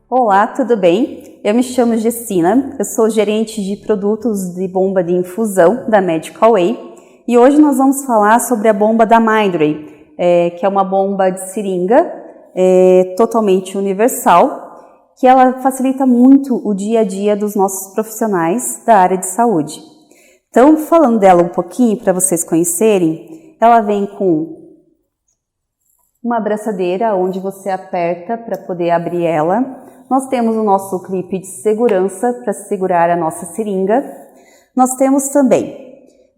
Olá, tudo bem? Eu me chamo Gessina, eu sou gerente de produtos de bomba de infusão da Medical Way e hoje nós vamos falar sobre a bomba da Mindray, que é uma bomba de seringa totalmente universal, que ela facilita muito o dia a dia dos nossos profissionais da área de saúde. Então, falando dela um pouquinho para vocês conhecerem, ela vem com uma abraçadeira onde você aperta para poder abrir ela. Nós temos o nosso clipe de segurança para segurar a nossa seringa. Nós temos também,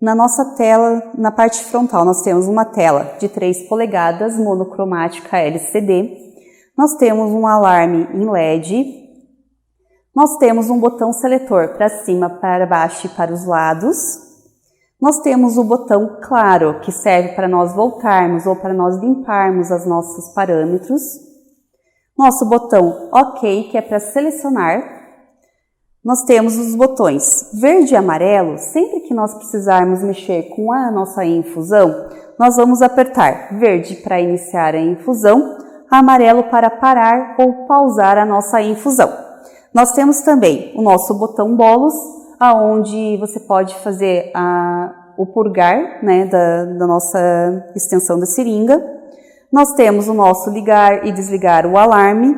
na nossa tela, na parte frontal, nós temos uma tela de 3 polegadas, monocromática LCD. Nós temos um alarme em LED. Nós temos um botão seletor para cima, para baixo e para os lados. Nós temos o botão claro, que serve para nós voltarmos ou para nós limparmos os nossos parâmetros. Nosso botão OK, que é para selecionar. Nós temos os botões verde e amarelo. Sempre que nós precisarmos mexer com a nossa infusão, nós vamos apertar verde para iniciar a infusão, amarelo para parar ou pausar a nossa infusão. Nós temos também o nosso botão bolos, aonde você pode fazer o purgar, né, da nossa extensão da seringa. Nós temos o nosso ligar e desligar o alarme,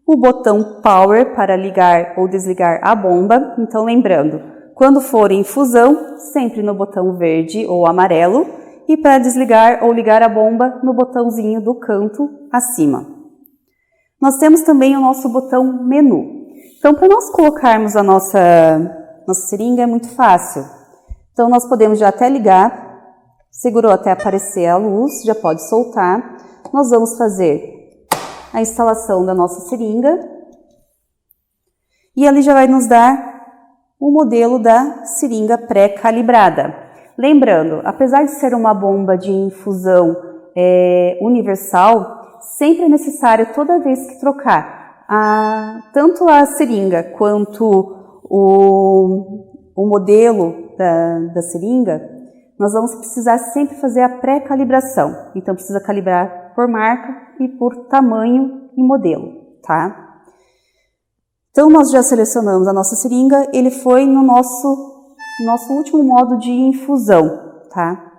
o botão power para ligar ou desligar a bomba. Então, lembrando, quando for infusão, sempre no botão verde ou amarelo, e para desligar ou ligar a bomba, no botãozinho do canto acima. Nós temos também o nosso botão menu. Então, para nós colocarmos a nossa seringa é muito fácil. Então, nós podemos já até ligar, segurou até aparecer a luz, já pode soltar. Nós vamos fazer a instalação da nossa seringa e ali já vai nos dar o modelo da seringa pré-calibrada. Lembrando, apesar de ser uma bomba de infusão universal, sempre é necessário, toda vez que trocar tanto a seringa quanto o modelo da seringa, nós vamos precisar sempre fazer a pré-calibração. Então, precisa calibrar por marca e por tamanho e modelo, tá? Então, nós já selecionamos a nossa seringa, ele foi no nosso último modo de infusão, tá?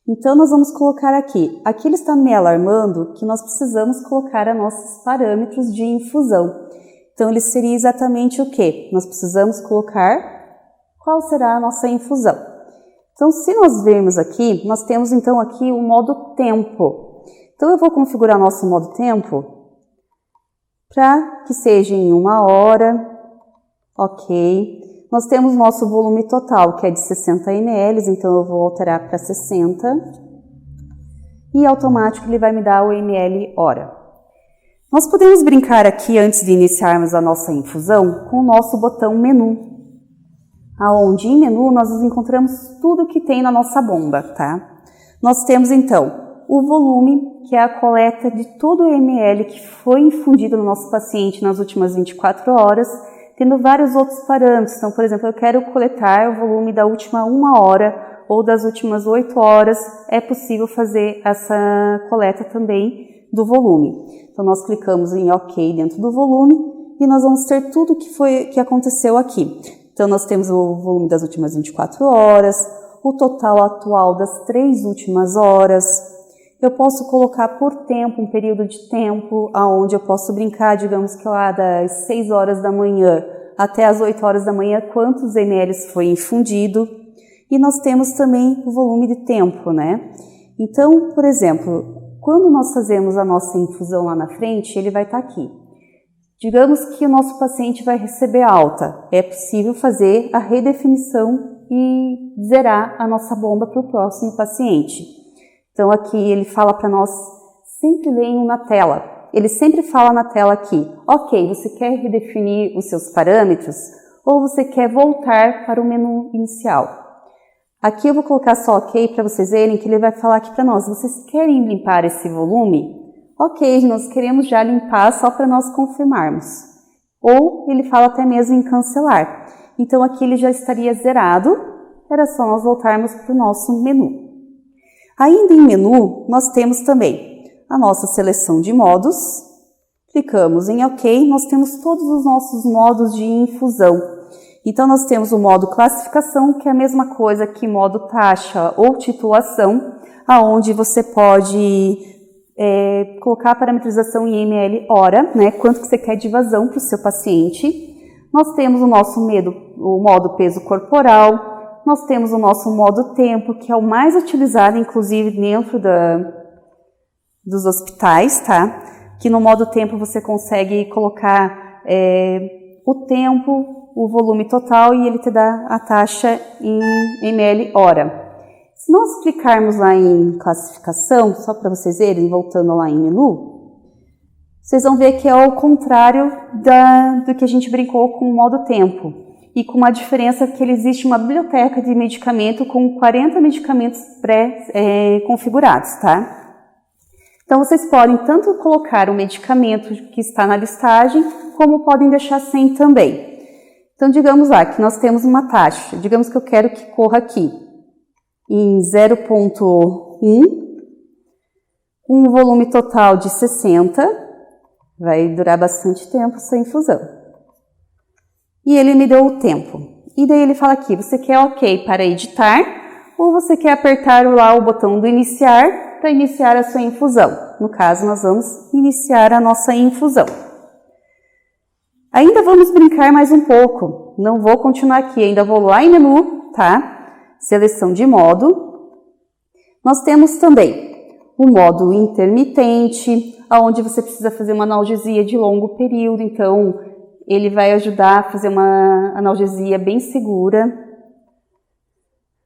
Então, nós vamos colocar aqui. Aqui ele está me alarmando que nós precisamos colocar os nossos parâmetros de infusão. Então, ele seria exatamente o quê? Nós precisamos colocar qual será a nossa infusão. Então, se nós vermos aqui, nós temos então aqui o modo tempo. Então, eu vou configurar nosso modo tempo para que seja em 1 hora. Ok. Nós temos nosso volume total, que é de 60 ml, então eu vou alterar para 60. E automático ele vai me dar o ml hora. Nós podemos brincar aqui, antes de iniciarmos a nossa infusão, com o nosso botão menu. Aonde em menu nós encontramos tudo que tem na nossa bomba, tá? Nós temos então o volume, que é a coleta de todo o ml que foi infundido no nosso paciente nas últimas 24 horas, tendo vários outros parâmetros. Então, por exemplo, eu quero coletar o volume da última 1 hora ou das últimas 8 horas, é possível fazer essa coleta também do volume. Então, nós clicamos em OK dentro do volume e nós vamos ter tudo que aconteceu aqui. Então, nós temos o volume das últimas 24 horas, o total atual das 3 últimas horas. Eu posso colocar por tempo, um período de tempo, aonde eu posso brincar, digamos que lá das 6 horas da manhã até as 8 horas da manhã, quantos ml foi infundido. E nós temos também o volume de tempo, né? Então, por exemplo, quando nós fazemos a nossa infusão lá na frente, ele vai estar aqui. Digamos que o nosso paciente vai receber alta. É possível fazer a redefinição e zerar a nossa bomba para o próximo paciente. Então, aqui ele fala para nós, sempre leiam na tela. Ele sempre fala na tela aqui, ok, você quer redefinir os seus parâmetros ou você quer voltar para o menu inicial? Aqui eu vou colocar só ok para vocês verem que ele vai falar aqui para nós, vocês querem limpar esse volume? Ok, nós queremos já limpar só para nós confirmarmos. Ou ele fala até mesmo em cancelar. Então, aqui ele já estaria zerado, era só nós voltarmos para o nosso menu. Ainda em menu, nós temos também a nossa seleção de modos. Clicamos em OK, nós temos todos os nossos modos de infusão. Então, nós temos o modo classificação, que é a mesma coisa que modo taxa ou titulação, aonde você pode colocar a parametrização em ml hora, né, quanto que você quer de vazão para o seu paciente. Nós temos o nosso o modo peso corporal, nós temos o nosso modo tempo, que é o mais utilizado, inclusive, dentro dos hospitais, tá? Que no modo tempo você consegue colocar o tempo, o volume total e ele te dá a taxa em ml hora. Se nós clicarmos lá em classificação, só para vocês verem, voltando lá em menu, vocês vão ver que é o contrário do que a gente brincou com o modo tempo. E com uma diferença que existe uma biblioteca de medicamento com 40 medicamentos pré-configurados, tá? Então, vocês podem tanto colocar o medicamento que está na listagem, como podem deixar sem também. Então, digamos lá que nós temos uma taxa, digamos que eu quero que corra aqui em 0,1, com um volume total de 60, vai durar bastante tempo essa infusão. E ele me deu o tempo. E daí ele fala aqui, você quer OK para editar, ou você quer apertar lá o botão do iniciar para iniciar a sua infusão. No caso, nós vamos iniciar a nossa infusão. Ainda vamos brincar mais um pouco. Não vou continuar aqui, ainda vou lá em menu, tá? Seleção de modo. Nós temos também o modo intermitente, onde você precisa fazer uma analgesia de longo período, então ele vai ajudar a fazer uma analgesia bem segura.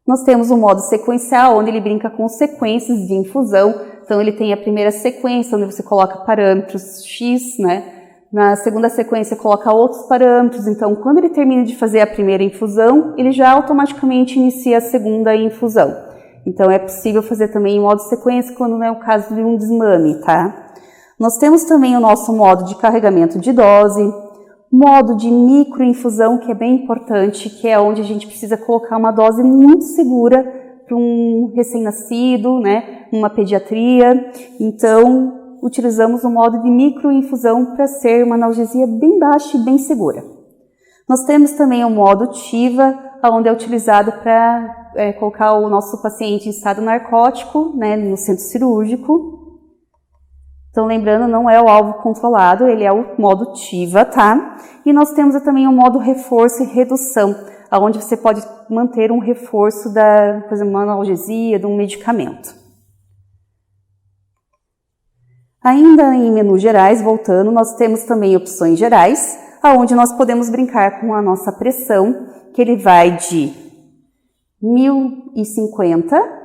Nós temos o modo sequencial, onde ele brinca com sequências de infusão, então ele tem a primeira sequência, onde você coloca parâmetros X, né? Na segunda sequência, coloca outros parâmetros. Então, quando ele termina de fazer a primeira infusão, ele já automaticamente inicia a segunda infusão. Então, é possível fazer também em modo sequência, quando não é o caso de um desmame, tá? Nós temos também o nosso modo de carregamento de dose, modo de microinfusão, que é bem importante, que é onde a gente precisa colocar uma dose muito segura para um recém-nascido, né? Uma pediatria. Então, utilizamos o modo de microinfusão para ser uma analgesia bem baixa e bem segura. Nós temos também o modo TIVA, onde é utilizado para colocar o nosso paciente em estado narcótico, né, no centro cirúrgico. Então, lembrando, não é o alvo controlado, ele é o modo TIVA, tá? E nós temos também o modo reforço e redução, onde você pode manter um reforço por exemplo, uma analgesia, de um medicamento. Ainda em menu gerais, voltando, nós temos também opções gerais, onde nós podemos brincar com a nossa pressão, que ele vai de 1050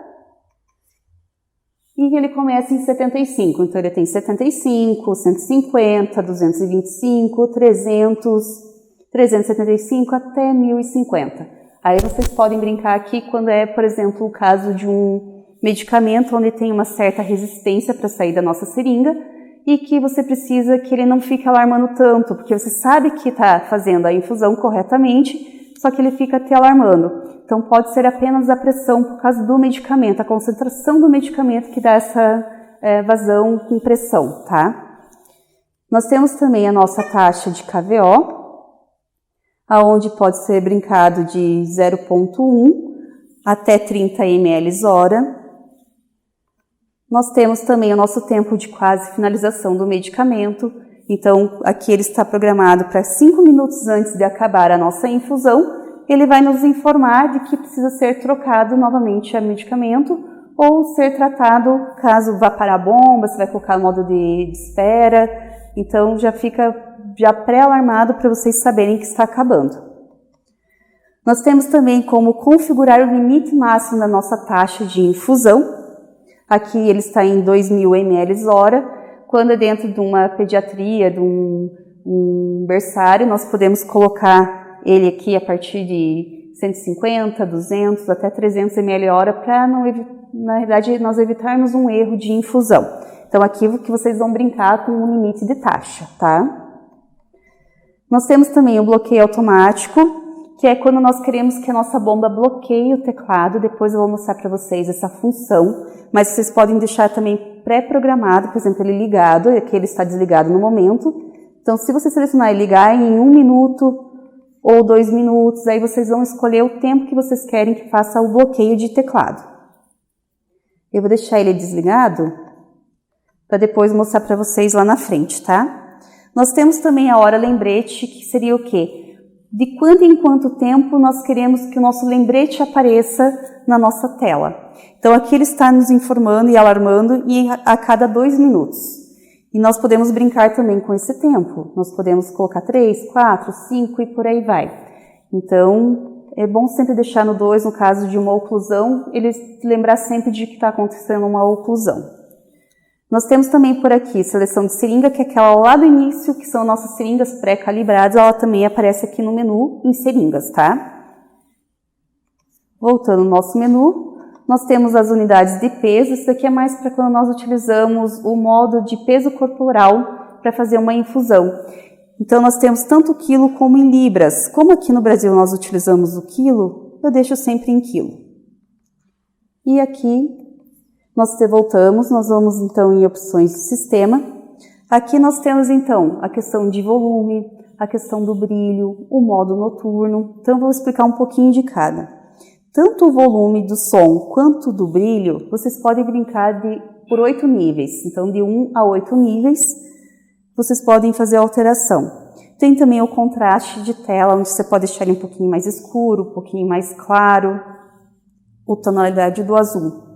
e ele começa em 75. Então, ele tem 75, 150, 225, 300, 375 até 1050. Aí vocês podem brincar aqui quando é, por exemplo, o caso de um medicamento onde tem uma certa resistência para sair da nossa seringa e que você precisa que ele não fique alarmando tanto, porque você sabe que está fazendo a infusão corretamente, só que ele fica te alarmando. Então, pode ser apenas a pressão por causa do medicamento, a concentração do medicamento que dá essa vazão com pressão, tá? Nós temos também a nossa taxa de KVO, aonde pode ser brincado de 0,1 até 30 ml hora. Nós temos também o nosso tempo de quase finalização do medicamento. Então, aqui ele está programado para 5 minutos antes de acabar a nossa infusão. Ele vai nos informar de que precisa ser trocado novamente o medicamento ou ser tratado caso vá parar a bomba, se vai colocar no modo de espera. Então, já fica pré-alarmado para vocês saberem que está acabando. Nós temos também como configurar o limite máximo da nossa taxa de infusão. Aqui ele está em 2.000 ml hora. Quando é dentro de uma pediatria, de um berçário, nós podemos colocar ele aqui a partir de 150, 200, até 300 ml hora para, na verdade, nós evitarmos um erro de infusão. Então, aqui que vocês vão brincar com o limite de taxa, tá? Nós temos também o bloqueio automático, que é quando nós queremos que a nossa bomba bloqueie o teclado. Depois eu vou mostrar para vocês essa função, mas vocês podem deixar também pré-programado, por exemplo, ele ligado, aqui ele está desligado no momento. Então, se você selecionar e ligar em 1 minuto ou 2 minutos, aí vocês vão escolher o tempo que vocês querem que faça o bloqueio de teclado. Eu vou deixar ele desligado para depois mostrar para vocês lá na frente, tá? Nós temos também a hora lembrete, que seria o quê? De quanto em quanto tempo nós queremos que o nosso lembrete apareça na nossa tela. Então, aqui ele está nos informando e alarmando a cada 2 minutos. E nós podemos brincar também com esse tempo. Nós podemos colocar 3, 4, 5 e por aí vai. Então, é bom sempre deixar no 2, no caso de uma oclusão, ele lembrar sempre de que está acontecendo uma oclusão. Nós temos também por aqui seleção de seringa, que é aquela lá do início, que são nossas seringas pré-calibradas, ela também aparece aqui no menu em seringas, tá? Voltando ao nosso menu, nós temos as unidades de peso. Isso daqui é mais para quando nós utilizamos o modo de peso corporal para fazer uma infusão. Então, nós temos tanto quilo como em libras. Como aqui no Brasil nós utilizamos o quilo, eu deixo sempre em quilo. E aqui nós voltamos, nós vamos então em opções de sistema. Aqui nós temos então a questão de volume, a questão do brilho, o modo noturno. Então, eu vou explicar um pouquinho de cada. Tanto o volume do som quanto do brilho, vocês podem brincar por 8 níveis. Então, de 1 a 8 níveis, vocês podem fazer a alteração. Tem também o contraste de tela, onde você pode deixar ele um pouquinho mais escuro, um pouquinho mais claro, a tonalidade do azul.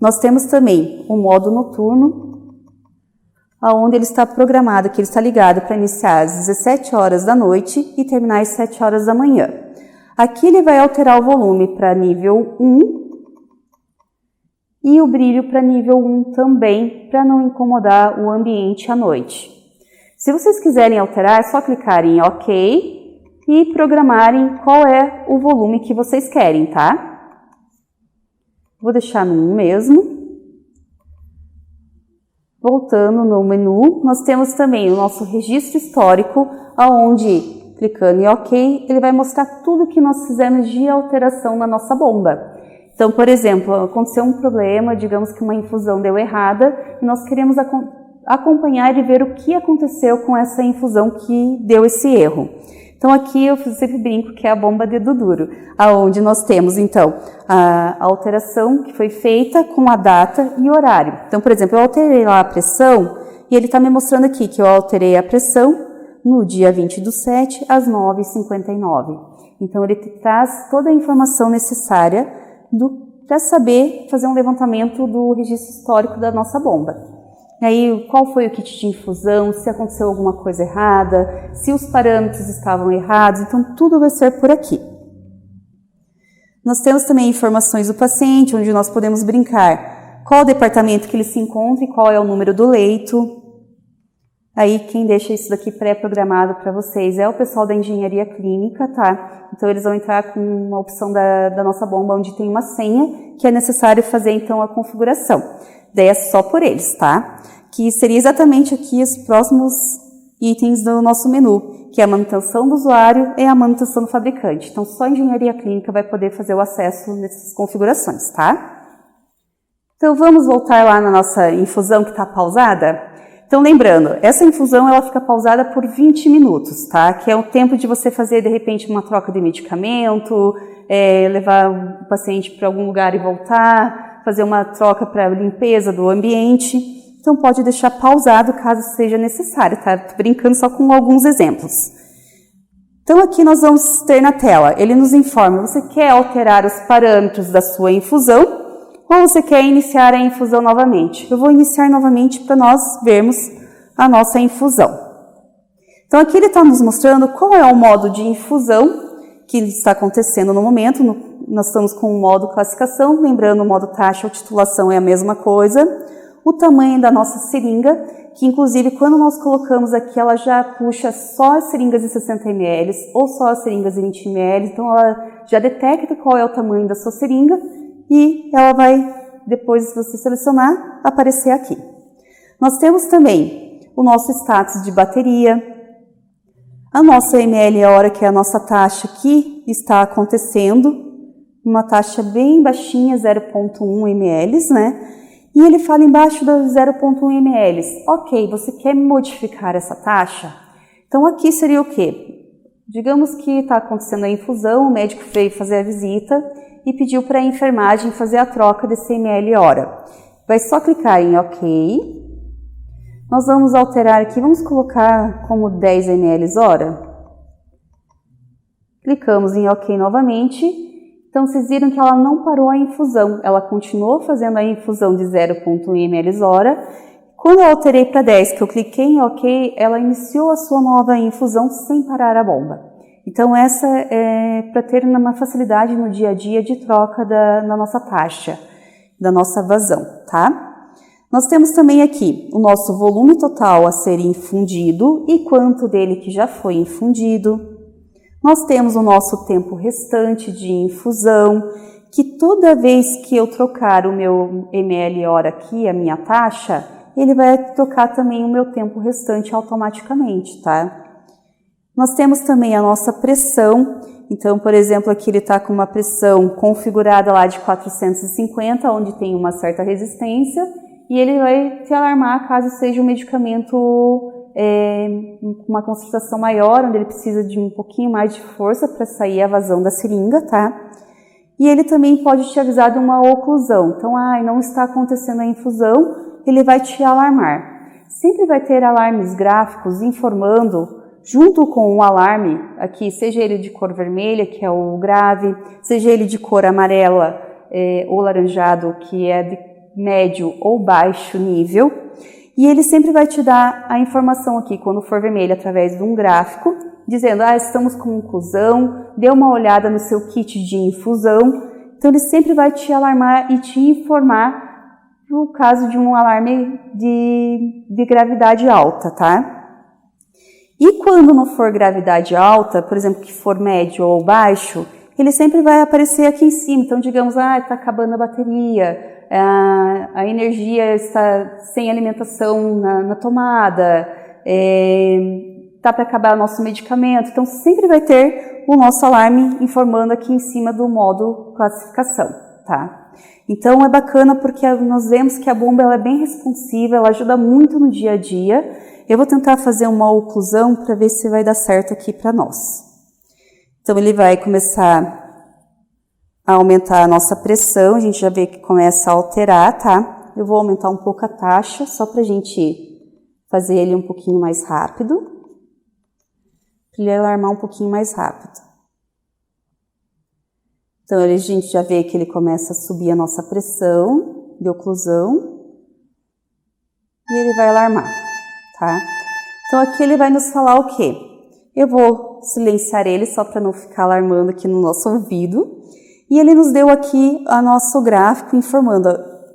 Nós temos também o modo noturno, onde ele está programado, que ele está ligado para iniciar às 17 horas da noite e terminar às 7 horas da manhã. Aqui ele vai alterar o volume para nível 1 e o brilho para nível 1 também, para não incomodar o ambiente à noite. Se vocês quiserem alterar, é só clicar em OK e programarem qual é o volume que vocês querem, tá? Vou deixar no 1 mesmo. Voltando no menu, nós temos também o nosso registro histórico, onde, clicando em OK, ele vai mostrar tudo que nós fizemos de alteração na nossa bomba. Então, por exemplo, aconteceu um problema, digamos que uma infusão deu errada, e nós queremos acompanhar e ver o que aconteceu com essa infusão que deu esse erro. Então, aqui eu sempre brinco que é a bomba dedo duro, onde nós temos, então, a alteração que foi feita com a data e horário. Então, por exemplo, eu alterei lá a pressão e ele está me mostrando aqui que eu alterei a pressão no dia 20/7, às 9h59. Então, ele traz toda a informação necessária para saber fazer um levantamento do registro histórico da nossa bomba. E aí, qual foi o kit de infusão, se aconteceu alguma coisa errada, se os parâmetros estavam errados, então tudo vai ser por aqui. Nós temos também informações do paciente, onde nós podemos brincar qual o departamento que ele se encontra e qual é o número do leito. Aí, quem deixa isso daqui pré-programado para vocês é o pessoal da engenharia clínica, tá? Então, eles vão entrar com uma opção da nossa bomba, onde tem uma senha, que é necessário fazer, então, a configuração. Daí é só por eles, tá? Que seria exatamente aqui os próximos itens do nosso menu, que é a manutenção do usuário e a manutenção do fabricante. Então, só a engenharia clínica vai poder fazer o acesso nessas configurações, tá? Então, vamos voltar lá na nossa infusão que está pausada? Então, lembrando, essa infusão ela fica pausada por 20 minutos, tá? Que é o tempo de você fazer, de repente, uma troca de medicamento, levar o paciente para algum lugar e voltar, fazer uma troca para limpeza do ambiente. Então, pode deixar pausado caso seja necessário, tá? Tô brincando só com alguns exemplos. Então, aqui nós vamos ter na tela, ele nos informa, você quer alterar os parâmetros da sua infusão ou você quer iniciar a infusão novamente? Eu vou iniciar novamente para nós vermos a nossa infusão. Então, aqui ele está nos mostrando qual é o modo de infusão que está acontecendo no momento. Nós estamos com o modo classificação, lembrando o modo taxa ou titulação é a mesma coisa. O tamanho da nossa seringa, que inclusive quando nós colocamos aqui, ela já puxa só as seringas de 60 ml ou só as seringas de 20 ml, então ela já detecta qual é o tamanho da sua seringa e ela vai, depois de você selecionar, aparecer aqui. Nós temos também o nosso status de bateria, A nossa ml hora, que é a nossa taxa que está acontecendo, uma taxa bem baixinha, 0,1 ml, né? E ele fala embaixo da 0,1 ml. Ok, você quer modificar essa taxa? Então aqui seria o quê? Digamos que está acontecendo a infusão, o médico veio fazer a visita e pediu para a enfermagem fazer a troca desse ml hora. Vai só clicar em OK. Nós vamos alterar aqui, vamos colocar como 10 ml hora. Clicamos em OK novamente. Então, vocês viram que ela não parou a infusão, ela continuou fazendo a infusão de 0,1 ml hora. Quando eu alterei para 10, que eu cliquei em OK, ela iniciou a sua nova infusão sem parar a bomba. Então, essa é para ter uma facilidade no dia a dia de troca da nossa taxa, da nossa vazão, tá? Nós temos também aqui o nosso volume total a ser infundido e quanto dele que já foi infundido. Nós temos o nosso tempo restante de infusão, que toda vez que eu trocar o meu ml hora aqui, a minha taxa, ele vai trocar também o meu tempo restante automaticamente, tá? Nós temos também a nossa pressão. Então, por exemplo, aqui ele está com uma pressão configurada lá de 450, onde tem uma certa resistência, e ele vai te alarmar caso seja um medicamento com uma concentração maior, onde ele precisa de um pouquinho mais de força para sair a vazão da seringa, tá? E ele também pode te avisar de uma oclusão. Então, não está acontecendo a infusão, ele vai te alarmar. Sempre vai ter alarmes gráficos informando, junto com o alarme, aqui, seja ele de cor vermelha, que é o grave, seja ele de cor amarela ou laranjado, que é de médio ou baixo nível. E ele sempre vai te dar a informação aqui, quando for vermelho, através de um gráfico, dizendo, estamos com inclusão, dê uma olhada no seu kit de infusão. Então, ele sempre vai te alarmar e te informar no caso de um alarme de gravidade alta, tá? E quando não for gravidade alta, por exemplo, que for médio ou baixo, ele sempre vai aparecer aqui em cima. Então, digamos, está acabando a bateria, a energia está sem alimentação na tomada, está para acabar o nosso medicamento. Então, sempre vai ter o nosso alarme informando aqui em cima do modo classificação, tá? Então, é bacana porque nós vemos que a bomba ela é bem responsiva, ela ajuda muito no dia a dia. Eu vou tentar fazer uma oclusão para ver se vai dar certo aqui para nós. Então, ele vai começar a aumentar a nossa pressão, a gente já vê que começa a alterar, tá? Eu vou aumentar um pouco a taxa, só pra gente fazer ele um pouquinho mais rápido, para ele alarmar um pouquinho mais rápido. Então, a gente já vê que ele começa a subir a nossa pressão de oclusão, e ele vai alarmar, tá? Então, aqui ele vai nos falar o quê? Eu vou silenciar ele, só para não ficar alarmando aqui no nosso ouvido. E ele nos deu aqui o nosso gráfico informando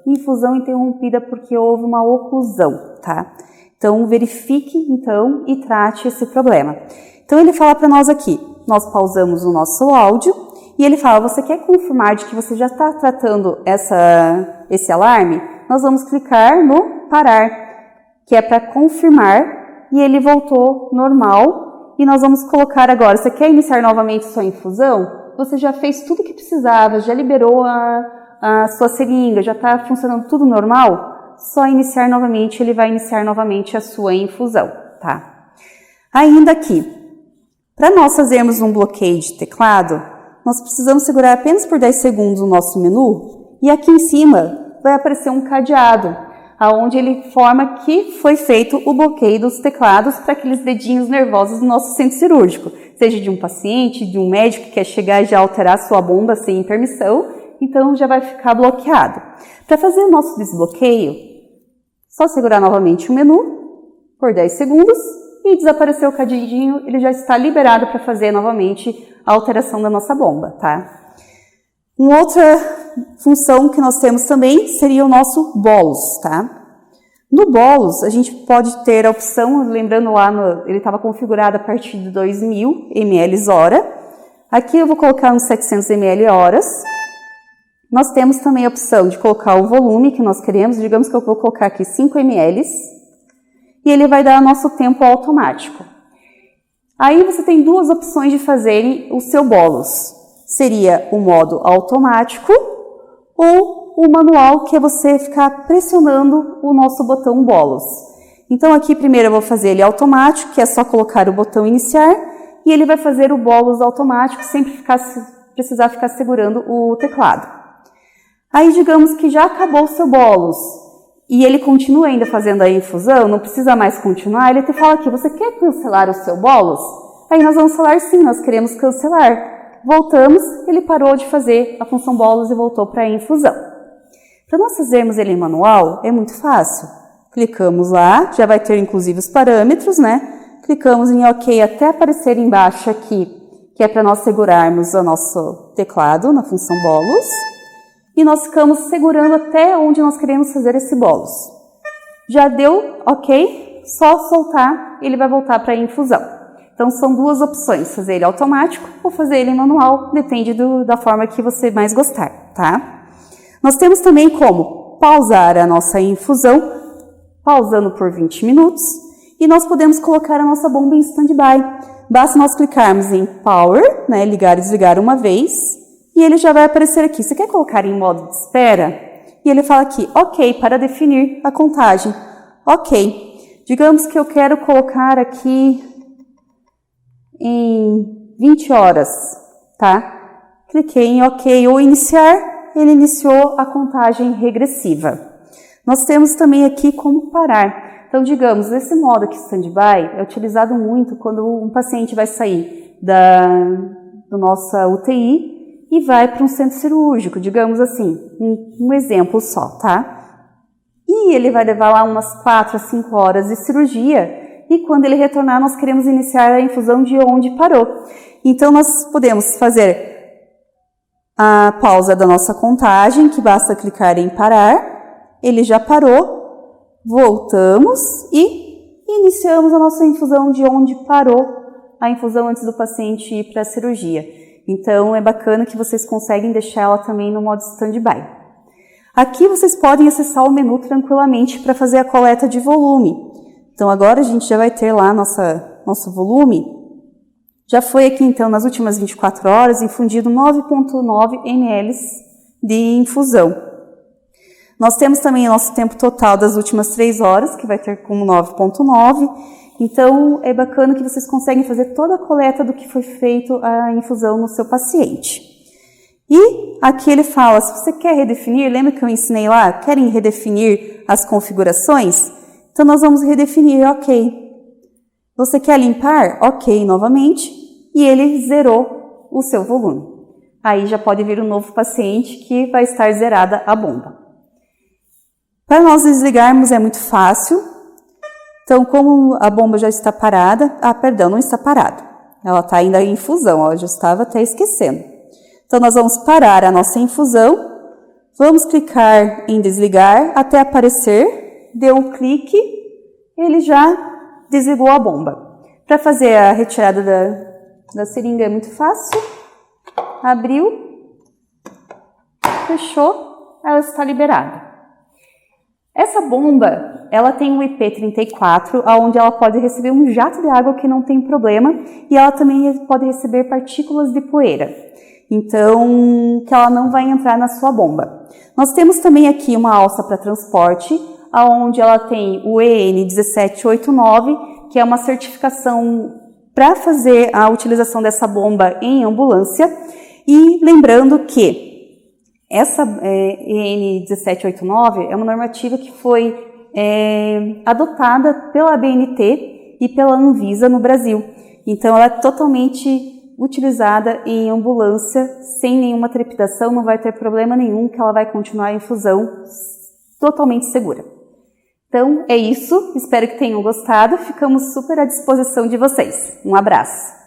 infusão interrompida porque houve uma oclusão, tá? Então, verifique, então, e trate esse problema. Então, ele fala para nós aqui, nós pausamos o nosso áudio e ele fala, você quer confirmar de que você já está tratando esse alarme? Nós vamos clicar no parar, que é para confirmar, e ele voltou normal. E nós vamos colocar agora, você quer iniciar novamente sua infusão? Você já fez tudo o que precisava, já liberou a sua seringa, já está funcionando tudo normal? Só iniciar novamente, ele vai iniciar novamente a sua infusão, tá? Ainda aqui, para nós fazermos um bloqueio de teclado, nós precisamos segurar apenas por 10 segundos o nosso menu e aqui em cima vai aparecer um cadeado, onde ele informa que foi feito o bloqueio dos teclados para aqueles dedinhos nervosos do nosso centro cirúrgico, seja de um paciente, de um médico que quer chegar e já alterar sua bomba sem permissão, então já vai ficar bloqueado. Para fazer o nosso desbloqueio, só segurar novamente o menu por 10 segundos e desaparecer o cadinho, ele já está liberado para fazer novamente a alteração da nossa bomba, tá? Uma outra função que nós temos também seria o nosso bolos, tá? No bolos, a gente pode ter a opção, lembrando lá, ele estava configurado a partir de 2000 ml hora. Aqui eu vou colocar uns 700 ml horas. Nós temos também a opção de colocar o volume que nós queremos, digamos que eu vou colocar aqui 5 ml, e ele vai dar nosso tempo automático. Aí você tem duas opções de fazerem o seu bolos. Seria o modo automático ou o manual, que é você ficar pressionando o nosso botão bolos. Então aqui primeiro eu vou fazer ele automático, que é só colocar o botão iniciar, e ele vai fazer o bolos automático, sem precisar ficar segurando o teclado. Aí digamos que já acabou o seu bolos, e ele continua ainda fazendo a infusão, não precisa mais continuar, ele te fala aqui, você quer cancelar o seu bolos? Aí nós vamos falar sim, nós queremos cancelar. Voltamos, ele parou de fazer a função bolos e voltou para a infusão. Para nós fazermos ele em manual, é muito fácil. Clicamos lá, já vai ter inclusive os parâmetros, né? Clicamos em OK até aparecer embaixo aqui, que é para nós segurarmos o nosso teclado na função bolos. E nós ficamos segurando até onde nós queremos fazer esse bolos. Já deu OK, só soltar, ele vai voltar para a infusão. Então são duas opções, fazer ele automático ou fazer ele manual, depende da forma que você mais gostar, tá? Nós temos também como pausar a nossa infusão, pausando por 20 minutos, e nós podemos colocar a nossa bomba em stand-by. Basta nós clicarmos em Power, né, ligar e desligar uma vez, e ele já vai aparecer aqui. Você quer colocar em modo de espera? E ele fala aqui, OK, para definir a contagem. OK. Digamos que eu quero colocar aqui em 20 horas, tá? Cliquei em OK ou iniciar, ele iniciou a contagem regressiva. Nós temos também aqui como parar. Então, digamos, esse modo aqui stand-by é utilizado muito quando um paciente vai sair do nossa UTI e vai para um centro cirúrgico, digamos assim, um exemplo só, tá? E ele vai levar lá umas 4 a 5 horas de cirurgia e quando ele retornar nós queremos iniciar a infusão de onde parou. Então nós podemos fazer a pausa da nossa contagem, que basta clicar em parar, ele já parou, voltamos e iniciamos a nossa infusão de onde parou a infusão antes do paciente ir para a cirurgia. Então, é bacana que vocês conseguem deixar ela também no modo stand-by. Aqui vocês podem acessar o menu tranquilamente para fazer a coleta de volume. Então, agora a gente já vai ter lá nosso volume. Já foi aqui, então, nas últimas 24 horas, infundido 9,9 ml de infusão. Nós temos também o nosso tempo total das últimas 3 horas, que vai ter como 9,9. Então, é bacana que vocês conseguem fazer toda a coleta do que foi feito a infusão no seu paciente. E aqui ele fala, se você quer redefinir, lembra que eu ensinei lá? Querem redefinir as configurações? Então, nós vamos redefinir OK. Você quer limpar? OK novamente. E ele zerou o seu volume. Aí já pode vir um novo paciente que vai estar zerada a bomba. Para nós desligarmos é muito fácil. Então, como a bomba já está parada... não está parada. Ela está ainda em infusão, eu já estava até esquecendo. Então, nós vamos parar a nossa infusão, vamos clicar em desligar até aparecer, deu um clique, ele já desligou a bomba. Para fazer a retirada da seringa é muito fácil. Abriu, fechou, ela está liberada. Essa bomba, ela tem um IP34, onde ela pode receber um jato de água que não tem problema, e ela também pode receber partículas de poeira, então que ela não vai entrar na sua bomba. Nós temos também aqui uma alça para transporte, onde ela tem o EN 1789, que é uma certificação para fazer a utilização dessa bomba em ambulância, e lembrando que essa EN 1789 é uma normativa que foi adotada pela ABNT e pela Anvisa no Brasil. Então, ela é totalmente utilizada em ambulância, sem nenhuma trepidação, não vai ter problema nenhum, que ela vai continuar a infusão totalmente segura. Então, é isso. Espero que tenham gostado. Ficamos super à disposição de vocês. Um abraço!